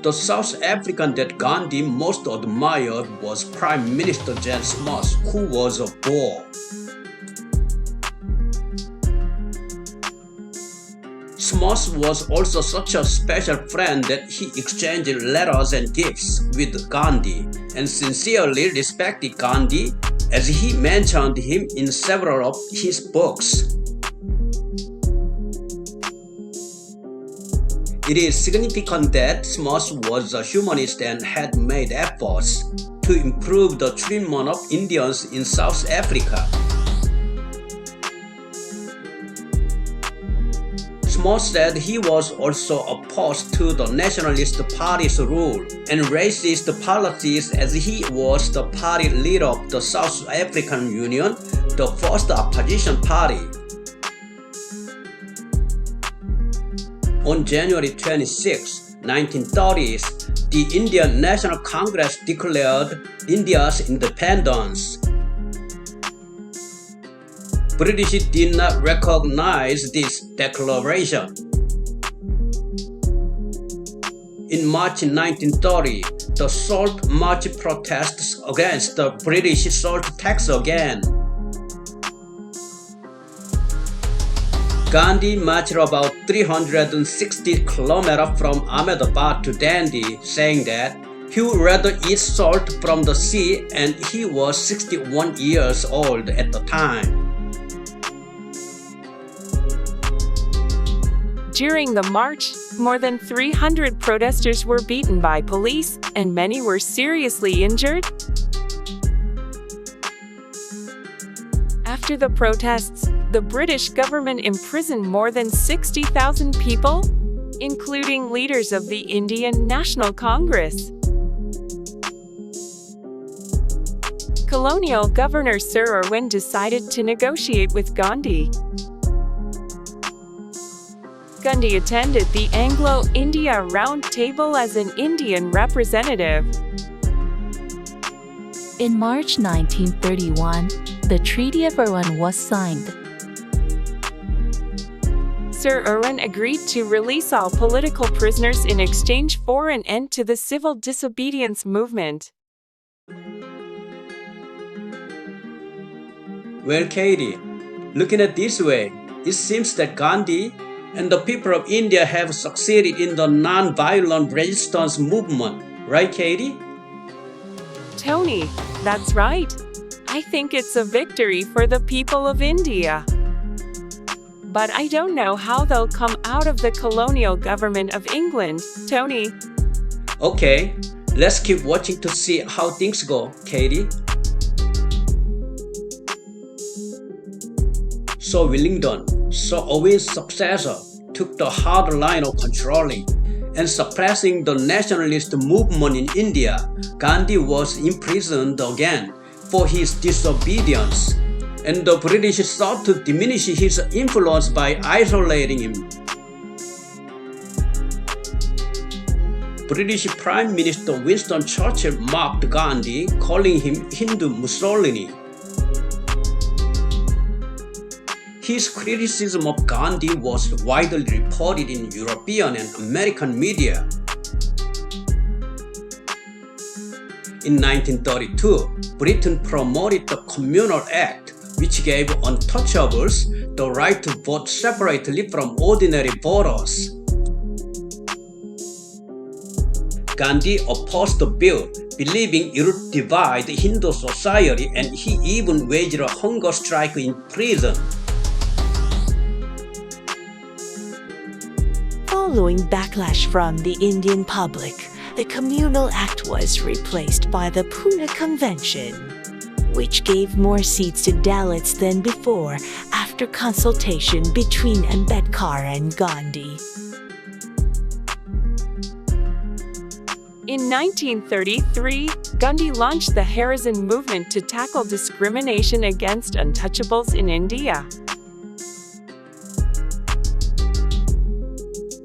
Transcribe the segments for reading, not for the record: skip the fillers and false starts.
The South African that Gandhi most admired was Prime Minister Jan Smuts, who was a Boer. Smuts was also such a special friend that he exchanged letters and gifts with Gandhi and sincerely respected Gandhi, as he mentioned him in several of his books. It is significant that Smuts was a humanist and had made efforts to improve the treatment of Indians in South Africa. Smuts said he was also opposed to the Nationalist Party's rule and racist policies, as he was the party leader of the South African Union, the first opposition party. On January 26, 1930s, the Indian National Congress declared India's independence. British did not recognize this declaration. In March 1930, the Salt March protests against the British salt tax again. Gandhi marched about 360 kilometers from Ahmedabad to Dandi, saying that he would rather eat salt from the sea, and he was 61 years old at the time. During the march, more than 300 protesters were beaten by police, and many were seriously injured. After the protests, the British government imprisoned more than 60,000 people, including leaders of the Indian National Congress. Colonial Governor Sir Irwin decided to negotiate with Gandhi. Gandhi attended the Anglo-India Round Table as an Indian representative. In March 1931, the Treaty of Irwin was signed. Sir Irwin agreed to release all political prisoners in exchange for an end to the civil disobedience movement. Well, Katie, looking at this way, it seems that Gandhi and the people of India have succeeded in the non-violent resistance movement, right, Katie? Tony, that's right. I think it's a victory for the people of India. But I don't know how they'll come out of the colonial government of England, Tony. Okay, let's keep watching to see how things go, Katie. So Wellington, Sir Owen's successor, took the hard line of controlling and suppressing the nationalist movement in India. Gandhi was imprisoned again for his disobedience, and the British sought to diminish his influence by isolating him. British Prime Minister Winston Churchill mocked Gandhi, calling him Hindu Mussolini. His criticism of Gandhi was widely reported in European and American media. In 1932, Britain promoted the Communal Act, which gave untouchables the right to vote separately from ordinary voters. Gandhi opposed the bill, believing it would divide Hindu society, and he even waged a hunger strike in prison. Following backlash from the Indian public, the Communal Act was replaced by the Pune Convention, which gave more seats to Dalits than before after consultation between Ambedkar and Gandhi. In 1933, Gandhi launched the Harijan movement to tackle discrimination against untouchables in India.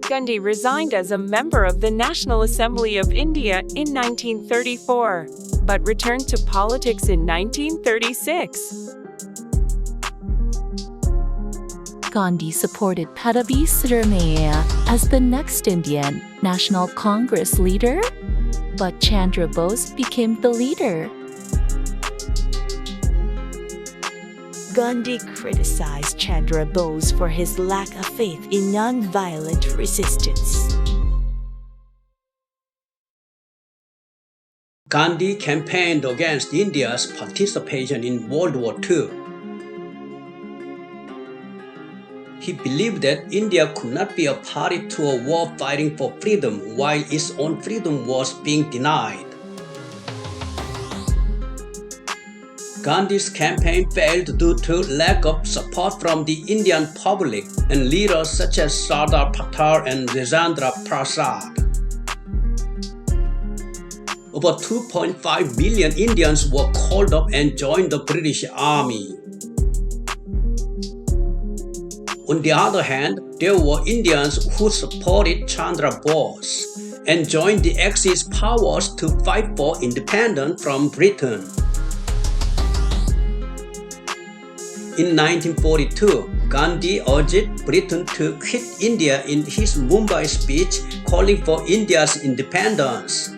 Gandhi resigned as a member of the National Assembly of India in 1934, but returned to politics in 1936. Gandhi supported Pattabhi Sitaramaiah as the next Indian National Congress leader, but Chandra Bose became the leader. Gandhi criticized Chandra Bose for his lack of faith in non-violent resistance. Gandhi campaigned against India's participation in World War II. He believed that India could not be a party to a war fighting for freedom while its own freedom was being denied. Gandhi's campaign failed due to lack of support from the Indian public and leaders such as Sardar Patel and Rajendra Prasad. Over 2.5 million Indians were called up and joined the British Army. On the other hand, there were Indians who supported Chandra Bose and joined the Axis powers to fight for independence from Britain. In 1942, Gandhi urged Britain to quit India in his Mumbai speech calling for India's independence.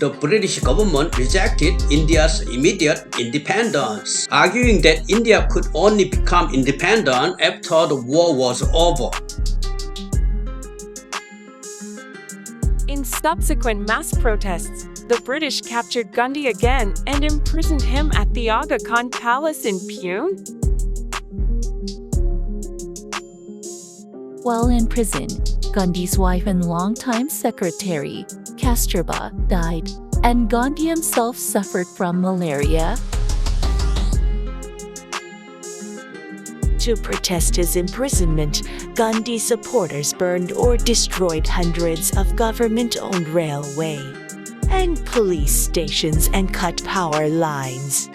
The British government rejected India's immediate independence, arguing that India could only become independent after the war was over. In subsequent mass protests, the British captured Gandhi again and imprisoned him at the Aga Khan Palace in Pune. While in prison, Gandhi's wife and longtime secretary, Kasturba, died, and Gandhi himself suffered from malaria. To protest his imprisonment, Gandhi supporters burned or destroyed hundreds of government-owned railway and police stations and cut power lines.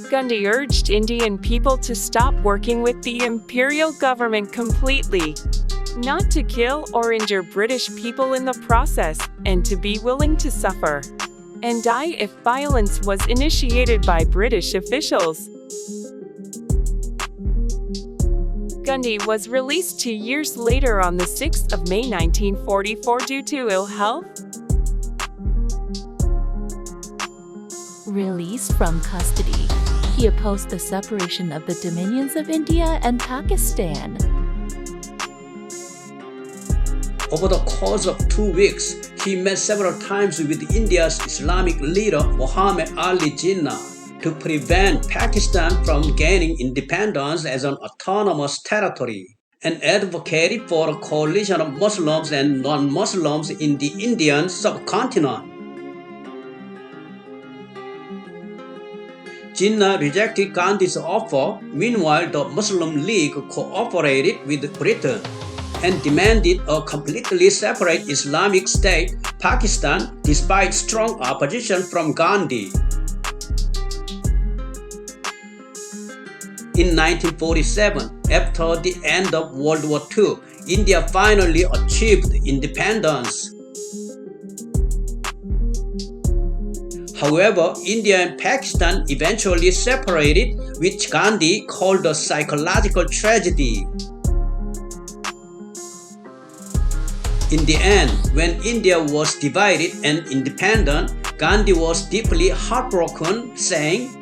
Gandhi urged Indian people to stop working with the imperial government completely, not to kill or injure British people in the process, and to be willing to suffer and die if violence was initiated by British officials. Gandhi was released 2 years later on the 6th of May 1944 due to ill health. Released from custody, he opposed the separation of the dominions of India and Pakistan. Over the course of 2 weeks, he met several times with India's Islamic leader Muhammad Ali Jinnah to prevent Pakistan from gaining independence as an autonomous territory, and advocated for a coalition of Muslims and non-Muslims in the Indian subcontinent. Jinnah rejected Gandhi's offer. Meanwhile, the Muslim League cooperated with Britain and demanded a completely separate Islamic state, Pakistan, despite strong opposition from Gandhi. In 1947, after the end of World War II, India finally achieved independence. However, India and Pakistan eventually separated, which Gandhi called a psychological tragedy. In the end, when India was divided and independent, Gandhi was deeply heartbroken, saying,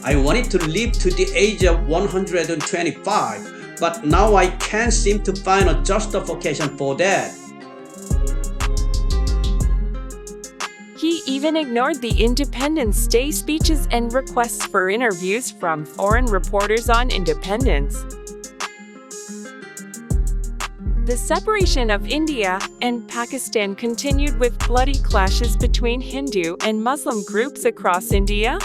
"I wanted to live to the age of 125, but now I can't seem to find a justification for that." He even ignored the Independence Day speeches and requests for interviews from foreign reporters on independence. The separation of India and Pakistan continued with bloody clashes between Hindu and Muslim groups across India.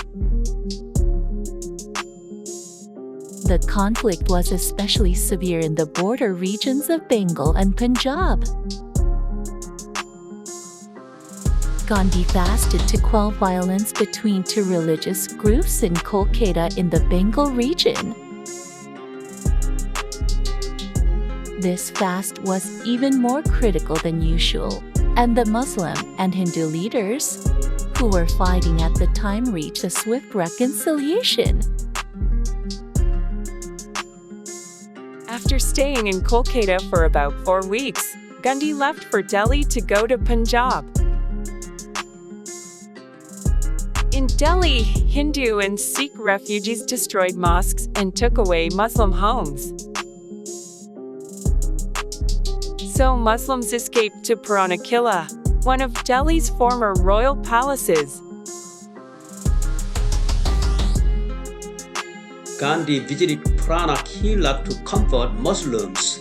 The conflict was especially severe in the border regions of Bengal and Punjab. Gandhi fasted to quell violence between two religious groups in Kolkata in the Bengal region. This fast was even more critical than usual, and the Muslim and Hindu leaders, who were fighting at the time reached a swift reconciliation. After staying in Kolkata for about 4 weeks, Gandhi left for Delhi to go to Punjab. In Delhi, Hindu and Sikh refugees destroyed mosques and took away Muslim homes. So Muslims escaped to Purana Killa, one of Delhi's former royal palaces. Gandhi visited Purana Killa to comfort Muslims.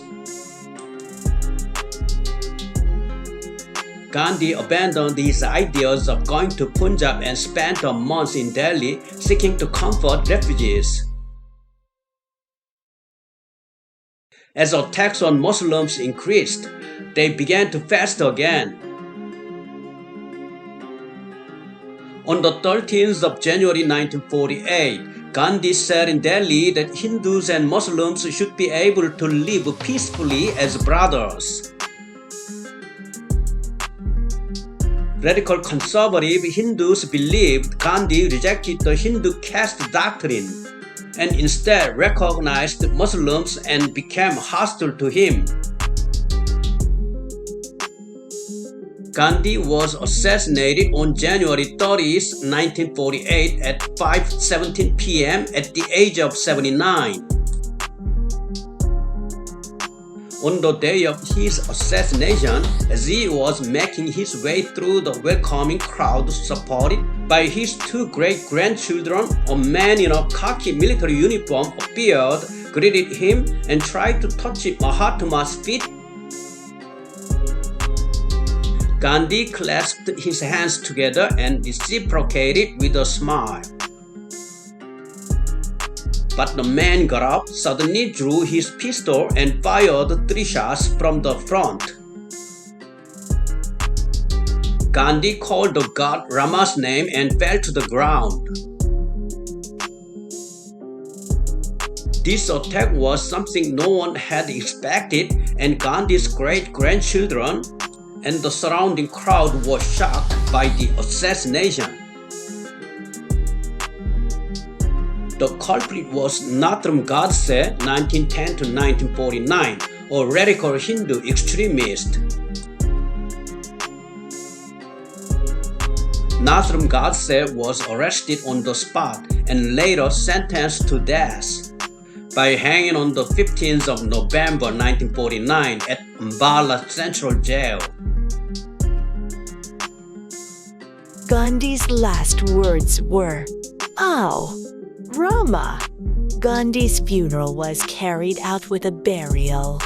Gandhi abandoned his ideas of going to Punjab and spent a month in Delhi seeking to comfort refugees. As attacks on Muslims increased, they began to fast again. On the 13th of January 1948, Gandhi said in Delhi that Hindus and Muslims should be able to live peacefully as brothers. Radical conservative Hindus believed Gandhi rejected the Hindu caste doctrine and instead recognized Muslims and became hostile to him. Gandhi was assassinated on January 30, 1948 at 5:17 p.m. at the age of 79. On the day of his assassination, as he was making his way through the welcoming crowd supported by his two great-grandchildren, a man in a khaki military uniform appeared, greeted him, and tried to touch Mahatma's feet. Gandhi clasped his hands together and reciprocated with a smile. But the man got up, suddenly drew his pistol and fired 3 shots from the front. Gandhi called the god Rama's name and fell to the ground. This attack was something no one had expected, and Gandhi's great-grandchildren and the surrounding crowd were shocked by the assassination. The culprit was Natram Godse, 1910 to 1949, a radical Hindu extremist. Natram Godse was arrested on the spot and later sentenced to death by hanging on the 15th of November 1949 at Ambala Central Jail. Gandhi's last words were, "Ow, Rama." Gandhi's funeral was carried out with a burial,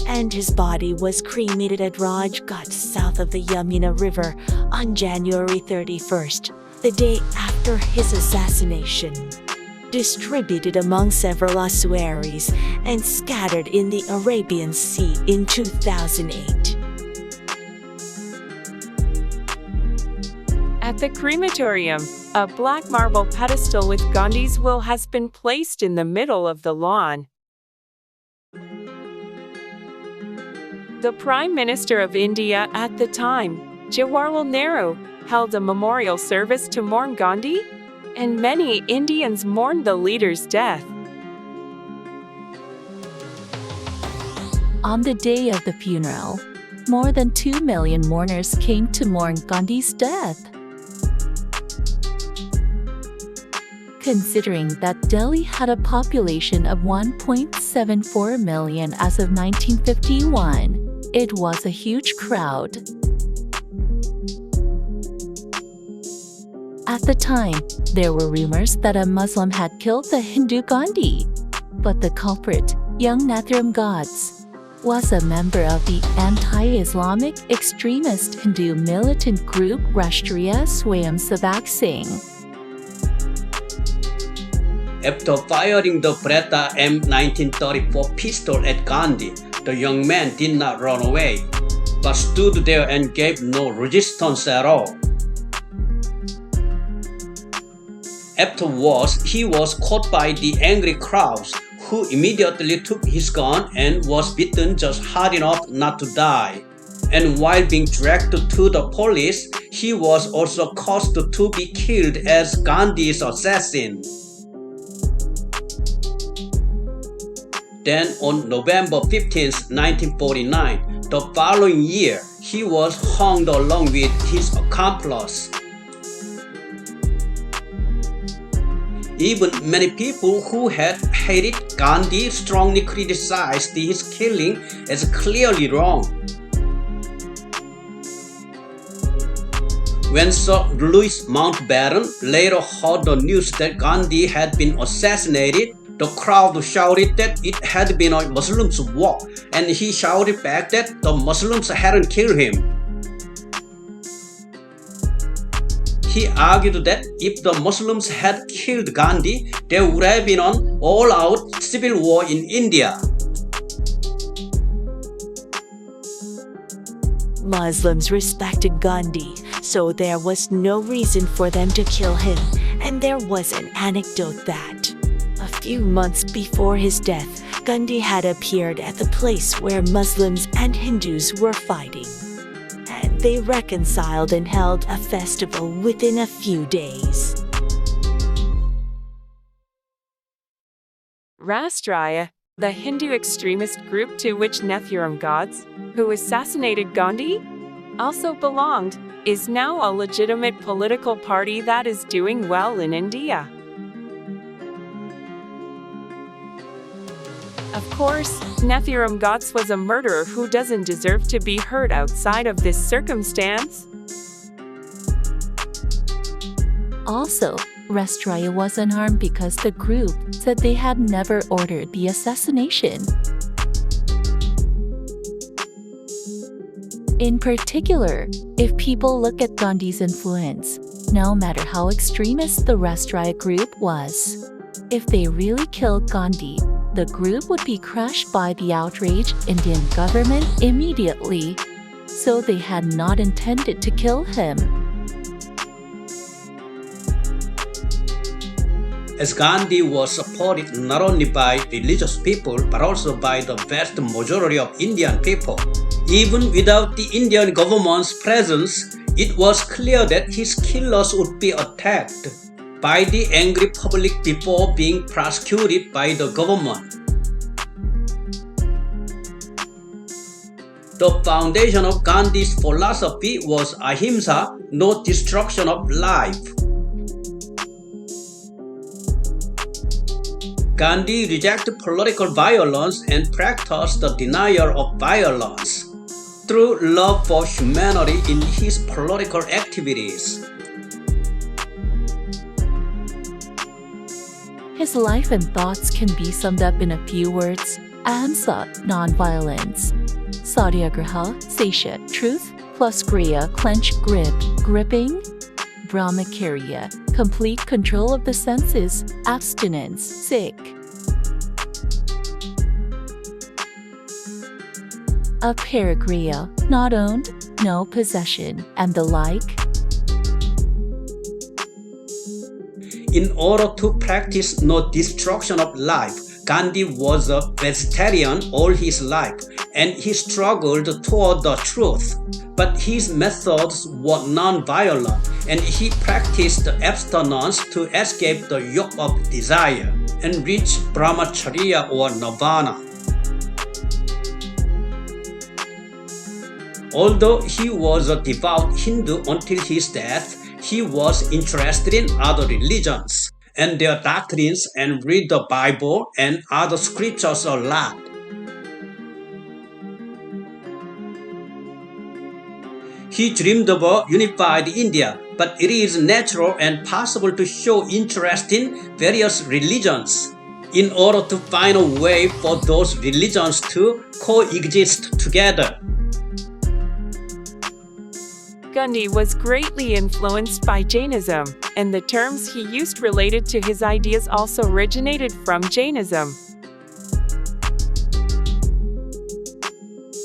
and his body was cremated at Rajghat south of the Yamuna River on January 31st, the day after his assassination. Distributed among several ossuaries and scattered in the Arabian Sea in 2008. At the crematorium, a black marble pedestal with Gandhi's will has been placed in the middle of the lawn. The Prime Minister of India at the time, Jawaharlal Nehru, held a memorial service to mourn Gandhi, and many Indians mourned the leader's death. On the day of the funeral, more than 2 million mourners came to mourn Gandhi's death. Considering that Delhi had a population of 1.74 million as of 1951, it was a huge crowd. At the time, there were rumors that a Muslim had killed the Hindu Gandhi, but the culprit, young Nathuram Godse, was a member of the anti-Islamic extremist Hindu militant group Rashtriya Swayamsevak Sangh. After firing the Beretta M1934 pistol at Gandhi, the young man did not run away, but stood there and gave no resistance at all. Afterwards, he was caught by the angry crowds, who immediately took his gun and was beaten just hard enough not to die. and while being dragged to the police, he was also caused to be killed as Gandhi's assassin. Then on November 15, 1949, the following year, he was hanged along with his accomplice. Even many people who had hated Gandhi strongly criticized his killing as clearly wrong. When Sir Louis Mountbatten later heard the news that Gandhi had been assassinated, the crowd shouted that it had been a Muslim's work, and he shouted back that the Muslims hadn't killed him. He argued that if the Muslims had killed Gandhi, there would have been an all-out civil war in India. Muslims respected Gandhi, so there was no reason for them to kill him, and there was an anecdote that a few months before his death, Gandhi had appeared at the place where Muslims and Hindus were fighting. And they reconciled and held a festival within a few days. Rashtriya, the Hindu extremist group to which Nathuram Godse, who assassinated Gandhi, also belonged, is now a legitimate political party that is doing well in India. Of course, Nathuram Godse was a murderer who doesn't deserve to be heard outside of this circumstance. Also, Rashtriya was unharmed because the group said they had never ordered the assassination. In particular, if people look at Gandhi's influence, no matter how extremist the Rashtriya group was, if they really killed Gandhi, the group would be crushed by the outraged Indian government immediately, so they had not intended to kill him. As Gandhi was supported not only by religious people but also by the vast majority of Indian people, even without the Indian government's presence, it was clear that his killers would be attacked by the angry public before being prosecuted by the government. The foundation of Gandhi's philosophy was ahimsa, no destruction of life. Gandhi rejected political violence and practiced the denial of violence through love for humanity in his political activities. His life and thoughts can be summed up in a few words: ahimsa, non-violence; satyagraha, satya, truth, plus griya, clench, grip, gripping; brahmacharya, complete control of the senses, abstinence, sick; aparagriya, not owned, no possession, and the like. In order to practice no destruction of life, Gandhi was a vegetarian all his life, and he struggled toward the truth. But his methods were non-violent, and he practiced abstinence to escape the yoke of desire and reach brahmacharya or nirvana. Although he was a devout Hindu until his death, he was interested in other religions and their doctrines and read the Bible and other scriptures a lot. He dreamed of a unified India, but it is natural and possible to show interest in various religions in order to find a way for those religions to coexist together. Gandhi was greatly influenced by Jainism, and the terms he used related to his ideas also originated from Jainism.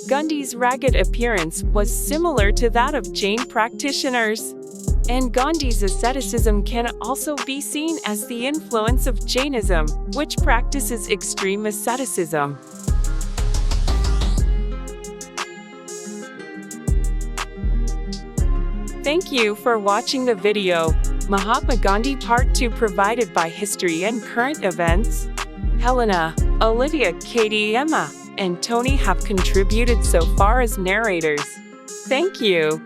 Gandhi's ragged appearance was similar to that of Jain practitioners, and Gandhi's asceticism can also be seen as the influence of Jainism, which practices extreme asceticism. Thank you for watching the video. Mahatma Gandhi Part 2 provided by History and Current Events. Helena, Olivia, Katie, Emma, and Tony have contributed so far as narrators. Thank you.